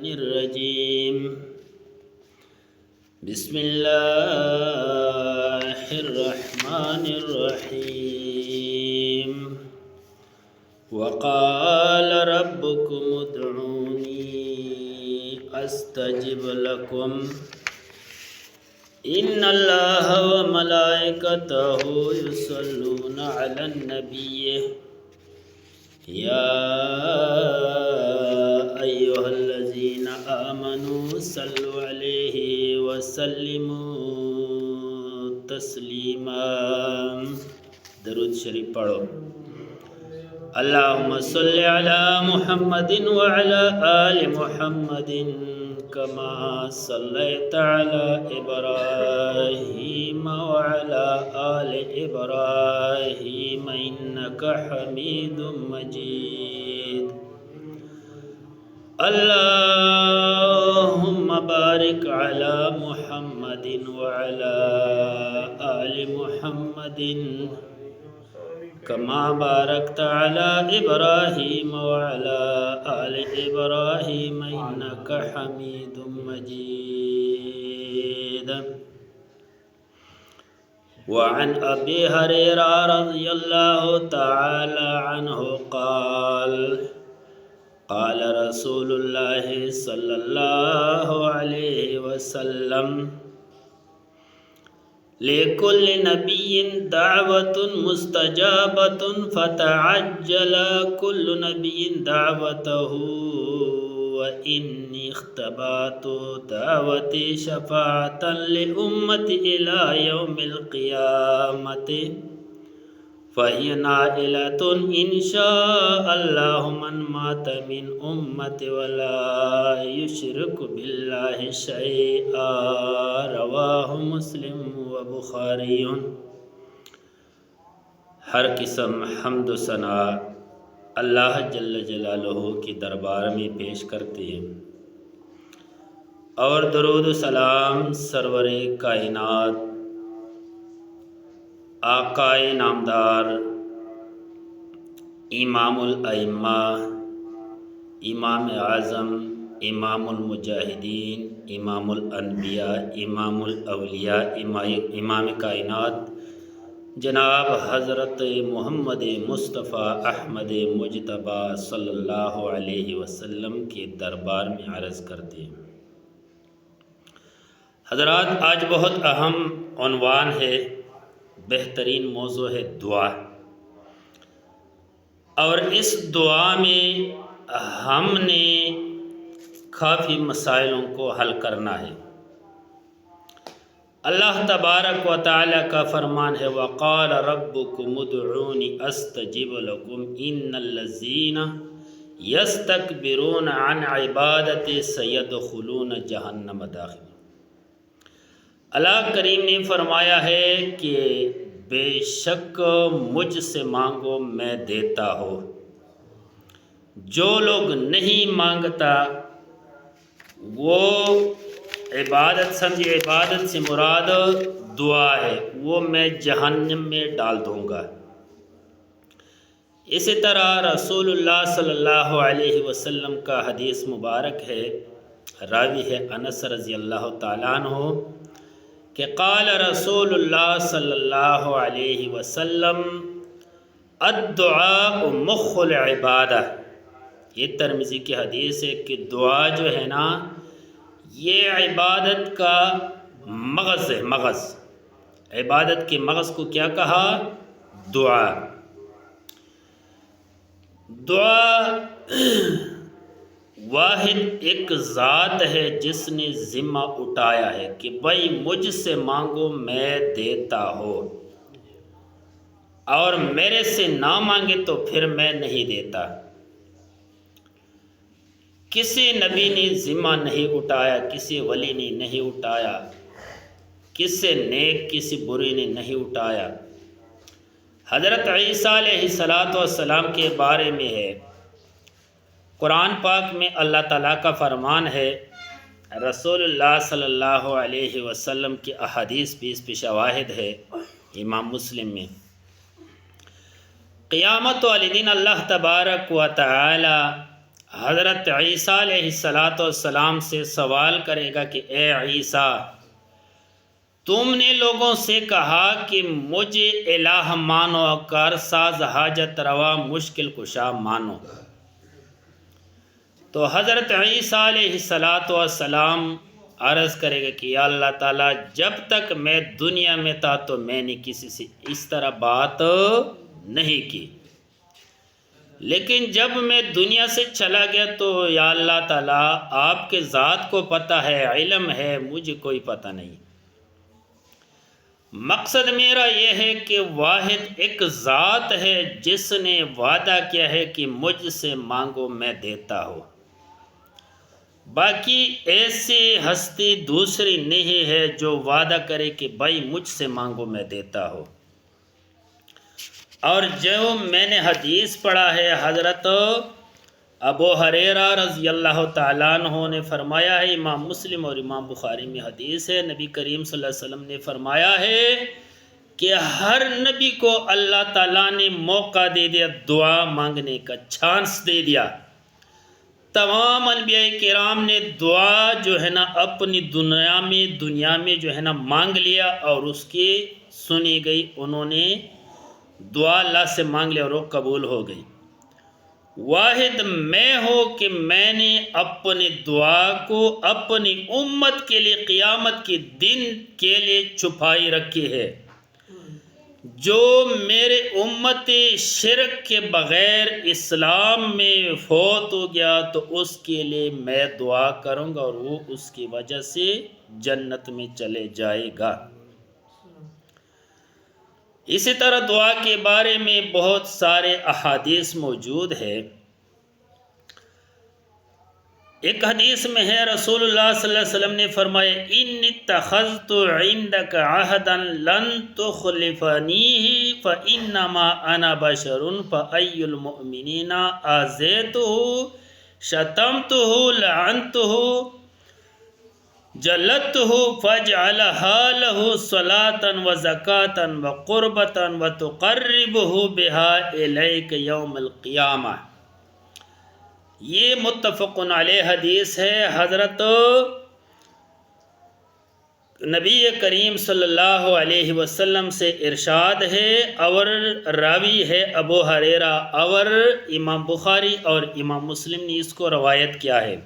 الرجيم بسم الله الرحمن الرحيم وقال ربكم ادعوني أستجب لكم إن الله وملائكته يصلون على النبي يا أيها الذين آمنوا صلوا عليه وسلموا تسلیما۔ درود شریف پڑھو۔ اللهم صل على محمد وعلى آل محمد كما صليت على إبراهيم وعلى آل إبراهيم إنك حميد مجيد۔ اللهم بارك على محمد وعلى آل محمد كما باركت على إبراهيم وعلى آل إبراهيم إنك حميد مجيد۔ وعن أبي هريرة رضي الله تعالى عنه قال قال رسول الله صلى الله عليه وسلم لكل نبي دعوة مستجابة فتعجل كل نبي دعوته وإني اختبأت دعوتي شفاعة لأمتي إلى يوم القيامة فهي نائلة إن شاء الله من مات من أمتي ولا يشرك بالله شيئا رواه مسلم و بخاری۔ ہر قسم حمد و ثنا اللہ جل جلالہ کی دربار میں پیش کرتے ہیں، اور درود و سلام سرور کائنات آقائے نامدار امام الائمہ امام اعظم امام المجاہدین امام الانبیاء امام الاولیاء امام کائنات جناب حضرت محمد مصطفیٰ احمد مجتبیٰ صلی اللہ علیہ وسلم کے دربار میں عرض کرتے ہیں۔ حضرات، آج بہت اہم عنوان ہے، بہترین موضوع ہے دعا، اور اس دعا میں ہم نے کافی مسائلوں کو حل کرنا ہے۔ اللہ تبارک و تعالی کا فرمان ہے وَقَالَ رَبُّكُمُ ادْعُونِ أَسْتَجِبْ لَكُمْ إِنَّ الَّذِينَ يَسْتَكْبِرُونَ عَنْ عِبَادَتِي سَيَدْخُلُونَ جَهَنَّمَ دَاخِرِينَ۔ اللہ کریم نے فرمایا ہے کہ بے شک مجھ سے مانگو میں دیتا ہوں، جو لوگ نہیں مانگتا وہ عبادت سمجھے، عبادت سے مراد دعا ہے، وہ میں جہنم میں ڈال دوں گا۔ اسی طرح رسول اللہ صلی اللہ علیہ وسلم کا حدیث مبارک ہے، راوی ہے انس رضی اللہ تعالیٰ عنہ، کہ قال رسول اللہ صلی اللہ علیہ وسلم الدعاء مخ العبادہ۔ یہ ترمذی کی حدیث ہے کہ دعا جو ہے نا یہ عبادت کا مغز ہے، مغز۔ عبادت کے مغز کو کیا کہا؟ دعا۔ دعا واحد ایک ذات ہے جس نے ذمہ اٹھایا ہے کہ بھائی مجھ سے مانگو میں دیتا ہوں، اور میرے سے نہ مانگے تو پھر میں نہیں دیتا۔ کسی نبی نے ذمہ نہیں اٹھایا، کسی ولی نے نہیں اٹھایا، کسی نیک کسی بری نے نہیں اٹھایا۔ حضرت عیسیٰ علیہ السلام کے بارے میں ہے، قرآن پاک میں اللہ تعالیٰ کا فرمان ہے، رسول اللہ صلی اللہ علیہ وسلم کی احادیث بھی اس پہ شواہد ہے، امام مسلم میں۔ قیامت والے دن اللہ تبارک و تعالی حضرت عیسیٰ علیہ السلام سے سوال کرے گا کہ اے عیسیٰ، تم نے لوگوں سے کہا کہ مجھے الہ مانو، کارساز، حاجت روا، مشکل کشا مانو۔ تو حضرت عیسیٰ علیہ السلام عرض کرے گا کہ یا اللہ تعالیٰ، جب تک میں دنیا میں تھا تو میں نے کسی سے اس طرح بات نہیں کی، لیکن جب میں دنیا سے چلا گیا تو یا اللہ تعالیٰ آپ کے ذات کو پتہ ہے، علم ہے، مجھے کوئی پتہ نہیں۔ مقصد میرا یہ ہے کہ واحد ایک ذات ہے جس نے وعدہ کیا ہے کہ مجھ سے مانگو میں دیتا ہوں، باقی ایسی ہستی دوسری نہیں ہے جو وعدہ کرے کہ بھائی مجھ سے مانگو میں دیتا ہوں۔ اور جو میں نے حدیث پڑھا ہے، حضرت ابو ہریرہ رضی اللہ تعالیٰ عنہ نے فرمایا ہے، امام مسلم اور امام بخاری میں حدیث ہے، نبی کریم صلی اللہ علیہ وسلم نے فرمایا ہے کہ ہر نبی کو اللہ تعالیٰ نے موقع دے دیا، دعا مانگنے کا چانس دے دیا۔ تمام انبیاء کرام نے دعا جو ہے نا اپنی دنیا میں جو ہے نا مانگ لیا اور اس کی سنی گئی، انہوں نے دعا اللہ سے مانگ لیا اور وہ قبول ہو گئی۔ واحد میں ہوں کہ میں نے اپنی دعا کو اپنی امت کے لیے قیامت کے دن کے لیے چھپائی رکھی ہے۔ جو میرے امت شرک کے بغیر اسلام میں فوت ہو گیا تو اس کے لیے میں دعا کروں گا اور وہ اس کی وجہ سے جنت میں چلے جائے گا۔ اسی طرح دعا کے بارے میں بہت سارے احادیث موجود ہے۔ ایک حدیث میں ہے، رسول اللہ صلی اللہ علیہ وسلم نے فرمایا، انی اتخذت عندک عہدا لن تخلفنیہ فانما انا بشر فای المؤمنین آذیتہ شتمتہ لعنتہ جلدتہ فاجعلها له صلاة وزکاة وقربة وتقربہ بها الیک یوم القیامہ۔ یہ متفق علیہ حدیث ہے۔ حضرت نبی کریم صلی اللہ علیہ وسلم سے ارشاد ہے، اور راوی ہے ابو ہریرہ، اور امام بخاری اور امام مسلم نے اس کو روایت کیا ہے۔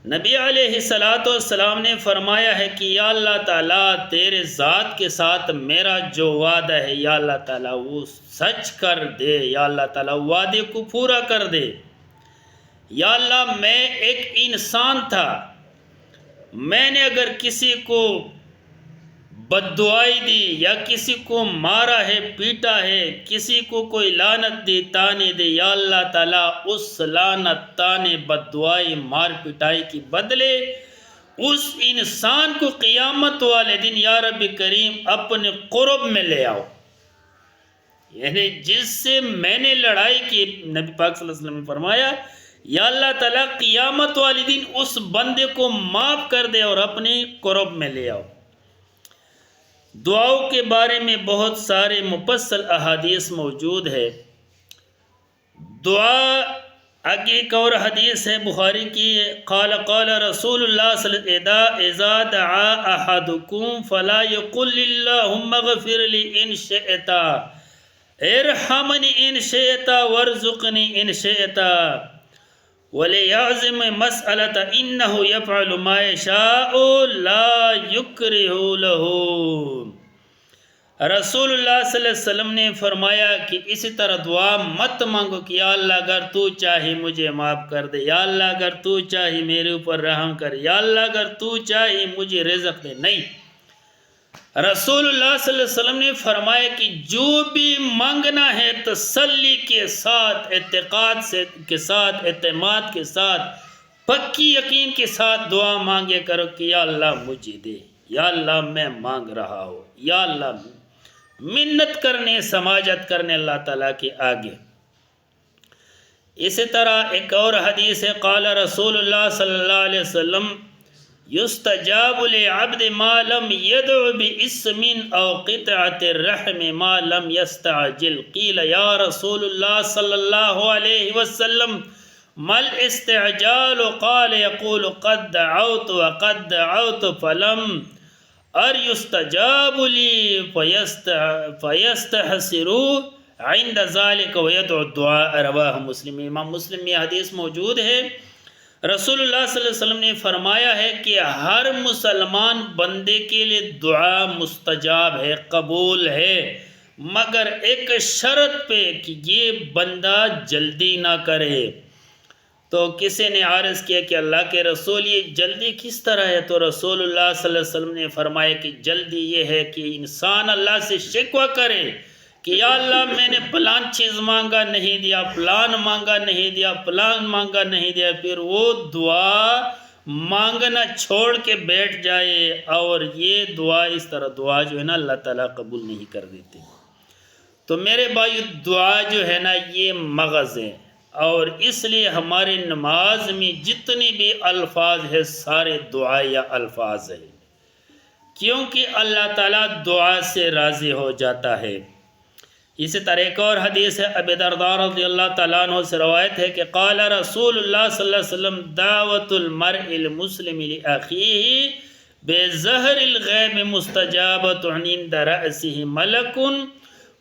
نبی علیہ السلام نے فرمایا ہے کہ یا اللہ تعالیٰ، تیرے ذات کے ساتھ میرا جو وعدہ ہے یا اللہ تعالیٰ وہ سچ کر دے، یا اللہ تعالیٰ وعدے کو پورا کر دے۔ یا اللہ، میں ایک انسان تھا، میں نے اگر کسی کو بددعائی دی یا کسی کو مارا ہے، پیٹا ہے، کسی کو کوئی لعنت دی، تانے دے، یا اللہ تعالیٰ اس لعنت، تانے، بددعائی، مار پٹائی کی بدلے اس انسان کو قیامت والے دن یا رب کریم اپنے قرب میں لے آؤ۔ یعنی جس سے میں نے لڑائی کی، نبی پاک صلی اللہ علیہ وسلم نے فرمایا یا اللہ تعالیٰ قیامت والے دن اس بندے کو معاف کر دے اور اپنے قرب میں لے آؤ۔ دعاؤں کے بارے میں بہت سارے مفصل احادیث موجود ہے۔ دعا آگے ایک اور حدیث ہے بخاری کی، قال رسول اللہ صلی اللہ علیہ وسلم اذا دعا احدکم فلا یقل اللہم اغفر لی ان شئت ارحمنی ان شئت وارزقنی ان شئت وَلِيَعْزِمْ مَسْأَلَةَ إِنَّهُ يَفْعَلُ مَا يَشَاءُ لَا يُكْرِهُ لَهُ۔ رسول اللہ صلی اللہ علیہ وسلم نے فرمایا کہ اسی طرح دعا مت مانگو کہ یا اللہ اگر تو چاہے مجھے معاف کر دے، یا اللہ اگر تو چاہے میرے اوپر رحم کر، یا اللہ اگر تو چاہے مجھے رزق دے۔ نہیں، رسول اللہ صلی اللہ علیہ وسلم نے فرمایا کہ جو بھی مانگنا ہے تسلی کے ساتھ، اعتقاد کے ساتھ، اعتماد کے ساتھ، پکی یقین کے ساتھ دعا مانگے کرو کہ یا اللہ مجھے دے، یا اللہ میں مانگ رہا ہوں، یا اللہ منت کرنے، سماجت کرنے اللہ تعالیٰ کے آگے۔ اسی طرح ایک اور حدیث ہے، قال رسول اللہ صلی اللہ علیہ وسلم یستجاب لعبد ما لم يدع باسم او قطعۃ الرحم ما لم يستعجل، قیل یا رسول اللہ صلی اللہ علیہ وسلم مل استعجال قال يقول قد دعوت وقد دعوت فلم يستجاب لي فيستحسروا عند ذلك ويدعو الدعاء رواہ مسلم۔ امام مسلم میں حدیث موجود ہے، رسول اللہ صلی اللہ علیہ وسلم نے فرمایا ہے کہ ہر مسلمان بندے کے لیے دعا مستجاب ہے، قبول ہے، مگر ایک شرط پہ کہ یہ بندہ جلدی نہ کرے۔ تو کسی نے عرض کیا کہ اللہ کے رسول یہ جلدی کس طرح ہے؟ تو رسول اللہ صلی اللہ علیہ وسلم نے فرمایا کہ جلدی یہ ہے کہ انسان اللہ سے شکوہ کرے کہ یا اللہ میں نے پلان چیز مانگا نہیں دیا، پلان مانگا نہیں دیا، پلان مانگا نہیں دیا، پھر وہ دعا مانگنا چھوڑ کے بیٹھ جائے، اور یہ دعا اس طرح دعا جو ہے نا اللہ تعالیٰ قبول نہیں کر دیتے۔ تو میرے بھائی دعا جو ہے نا یہ مغز ہے، اور اس لیے ہمارے نماز میں جتنی بھی الفاظ ہے سارے دعا یا الفاظ ہے، کیونکہ اللہ تعالیٰ دعا سے راضی ہو جاتا ہے۔ اسی طرح ایک اور حدیث ہے، ابی درداء رضی اللہ تعالیٰ عنہ سے روایت ہے کہ قال رسول اللہ صلی اللہ علیہ وسلم دعوت المرء المسلم لأخیہ بظہر الغیب مستجابۃ عند رأسہ ملک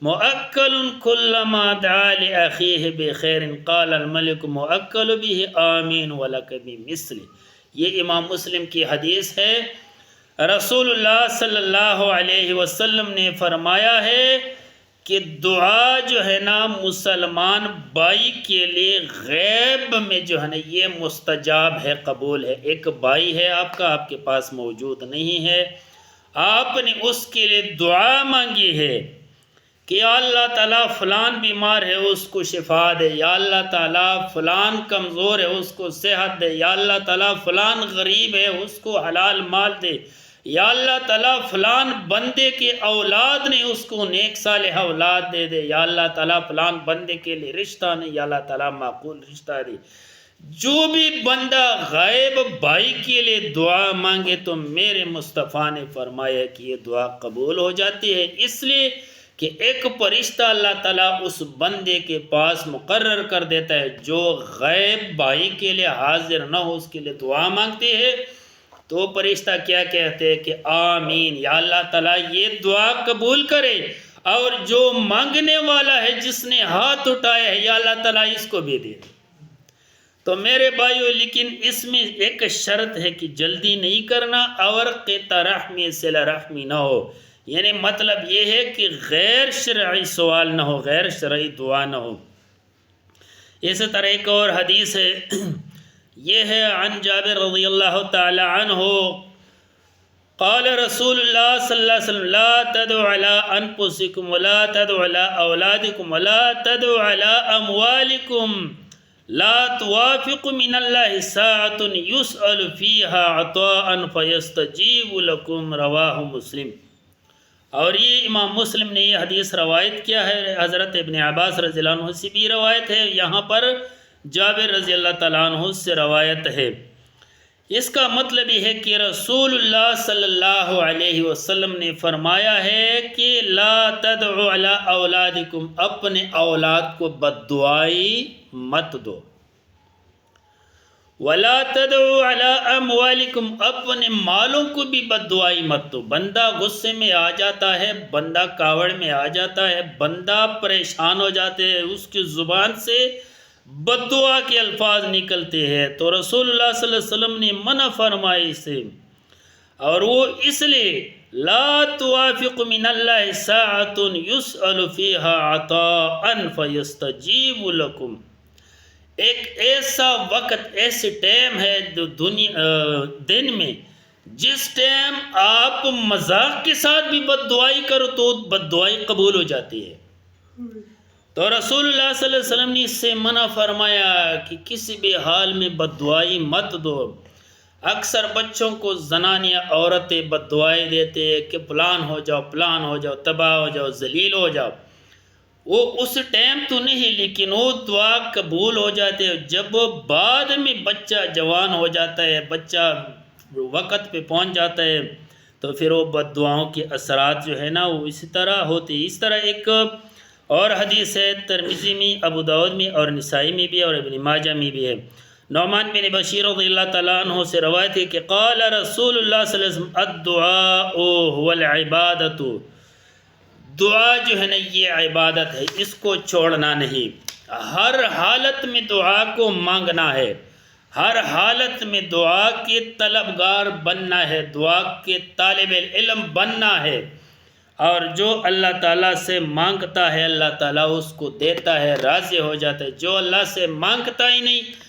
مؤکل کلما دعا لأخیہ بخیر قال الملک مؤکل به آمین ولک بمثلہ۔ یہ امام مسلم کی حدیث ہے، رسول اللہ صلی اللہ علیہ وسلم نے فرمایا ہے کہ دعا جو ہے نا مسلمان بھائی کے لیے غیب میں جو ہے نا یہ مستجاب ہے، قبول ہے۔ ایک بھائی ہے آپ کا، آپ کے پاس موجود نہیں ہے، آپ نے اس کے لیے دعا مانگی ہے کہ یا اللہ تعالیٰ فلان بیمار ہے اس کو شفا دے، یا اللہ تعالیٰ فلان کمزور ہے اس کو صحت دے، یا اللہ تعالیٰ فلان غریب ہے اس کو حلال مال دے، یا اللہ تعالیٰ فلان بندے کے اولاد نے اس کو نیک صالح اولاد دے دے، یا اللہ تعالیٰ فلان بندے کے لیے رشتہ نہیں، یا اللہ تعالیٰ معقول رشتہ دے۔ جو بھی بندہ غائب بھائی کے لیے دعا مانگے تو میرے مصطفیٰ نے فرمایا کہ یہ دعا قبول ہو جاتی ہے، اس لیے کہ ایک فرشتہ اللہ تعالیٰ اس بندے کے پاس مقرر کر دیتا ہے جو غائب بھائی کے لیے حاضر نہ ہو اس کے لیے دعا مانگتے ہیں، تو فرشتہ کیا کہتے ہیں کہ آمین، یا اللہ تعالیٰ یہ دعا قبول کرے، اور جو مانگنے والا ہے جس نے ہاتھ اٹھایا ہے یا اللہ تعالیٰ اس کو بھی دے دے۔ تو میرے بھائیو لیکن اس میں ایک شرط ہے کہ جلدی نہیں کرنا اور قطع رحمی صلہ رحمی نہ ہو، یعنی مطلب یہ ہے کہ غیر شرعی سوال نہ ہو، غیر شرعی دعا نہ ہو۔ اسی طرح ایک اور حدیث ہے، یہ ہے عن جابر رضی اللہ تعالی عنہ قال رسول اللہ صلی اللہ علیہ وسلم لا تدعوا على انفسکم ولا تدعوا على اولادکم ولا تدعوا على اموالکم لا توافق من اللہ ساعۃ یسأل فیہا عطاء فیستجیب لکم رواہ مسلم۔ اور یہ امام مسلم نے یہ حدیث روایت کیا ہے، حضرت ابن عباس رضی اللہ عنہ سے بھی روایت ہے، یہاں پر جابر رضی اللہ تعالیٰ عنہ سے روایت ہے۔ اس کا مطلب یہ ہے کہ رسول اللہ صلی اللہ علیہ وسلم نے فرمایا ہے کہ لا تدعوا علی اولادکم، اپنے اولاد کو بددعائی مت دو، ولا تدعوا علی اموالکم، اپنے مالوں کو بھی بددعائی مت دو۔ بندہ غصے میں آ جاتا ہے، بندہ کاوڑ میں آ جاتا ہے، بندہ پریشان ہو جاتے ہے، اس کی زبان سے بددعا کے الفاظ نکلتے ہیں، تو رسول اللہ صلی اللہ علیہ وسلم نے منع فرمائی سے، اور وہ اس لیے لا توافق من اللہ ساعۃ یسأل فیہا عطاء فیستجیب لکم، ایک ایسا وقت ایسے ٹائم ہے دن میں جس ٹائم آپ مذاق کے ساتھ بھی بددعائی کرو تو بددعائی قبول ہو جاتی ہے۔ تو رسول اللہ صلی اللہ علیہ وسلم نے اس سے منع فرمایا کہ کسی بھی حال میں بددعائی مت دو۔ اکثر بچوں کو زنان یا عورتیں بددعائی دیتے ہیں کہ پلان ہو جاؤ، پلان ہو جاؤ، تباہ ہو جاؤ، ذلیل ہو جاؤ۔ وہ اس ٹائم تو نہیں، لیکن وہ دعا قبول ہو جاتے ہیں جب بعد میں بچہ جوان ہو جاتا ہے، بچہ وقت پہ پہنچ جاتا ہے، تو پھر وہ بد دعاؤں کے اثرات جو ہے نا وہ اسی طرح ہوتے ہیں۔ اس طرح ایک اور حدیث ہے ترمذی میں، ابو داؤد میں اور نسائی میں بھی اور ابن ماجہ میں بھی ہے۔ نعمان بن بشیر رضی اللہ تعالیٰ عنہ سے روایت ہے کہ قال رسول اللہ صلی اللہ علیہ وسلم الدعاء هو العبادت، دعا جو ہے نا یہ عبادت ہے، اس کو چھوڑنا نہیں، ہر حالت میں دعا کو مانگنا ہے، ہر حالت میں دعا کے طلبگار بننا ہے، دعا کے طالب علم بننا ہے، اور جو اللہ تعالیٰ سے مانگتا ہے اللہ تعالیٰ اس کو دیتا ہے، راضی ہو جاتا ہے۔ جو اللہ سے مانگتا ہی نہیں